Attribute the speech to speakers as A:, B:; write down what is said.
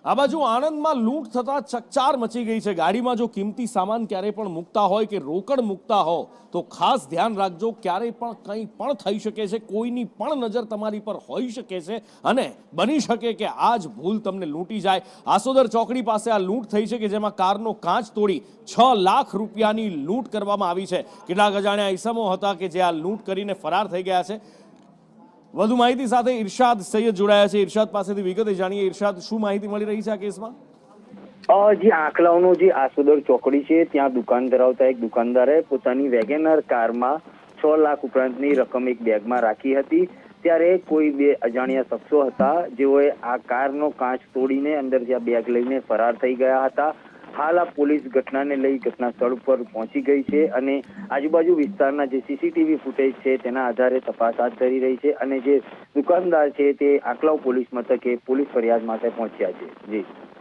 A: આ બાજુ આણંદમાં લૂંટ થતા ચકચાર મચી ગઈ છે। ગાડીમાં જો કિંમતી સામાન ક્યારે પણ મૂકતા હોય કે રોકડ મૂકતા હો તો ખાસ ધ્યાન રાખજો, ક્યારે પણ કંઈ પણ થઈ શકે છે, કોઈની પણ નજર તમારી પર હોઈ શકે છે અને બની શકે કે આ જ ભૂલ તમને લૂંટી જાય। આસોદર ચોકડી પાસે આ લૂંટ થઈ છે કે જેમાં કારનો કાચ તોડી 6 લાખ રૂપિયાની લૂંટ કરવામાં આવી છે। કેટલાક અજાણ્યા ઈસમો હતા કે જે આ લૂંટ કરીને ફરાર થઈ ગયા છે। વધુ માહિતી સાથે ઇરશાદ સૈયદ જોડાયા છે। ઇરશાદ પાસેથી વિગતે જાણીએ। ઇરશાદ, શું માહિતી મળી રહી છે આ કેસમાં?
B: જે આંકલાવનો જે આસોદર ચોકડી છે ત્યાં દુકાન ધરાવતા એક દુકાનદારે પોતાની વેગેનર કારમાં 6 લાખ ઉપરાંતની રકમ એક બેગમાં રાખી હતી। ત્યારે કોઈ બે અજાણ્યા શખ્સો હતા જેઓએ આ કારનો કાચ તોડીને અંદર જ્યાં બેગ લઈને ફરાર થઈ ગયા હતા। હાલ આ પોલીસ ઘટનાને લઈ ઘટના સ્થળ ઉપર પહોંચી ગઈ છે અને આજુબાજુ વિસ્તારના જે સીસીટીવી ફૂટેજ છે તેના આધારે તપાસ હાથ ધરી રહી છે અને જે દુકાનદાર છે તે આંકલાવ પોલીસ મથકે પોલીસ ફરિયાદ માટે પહોંચ્યા છે। જી।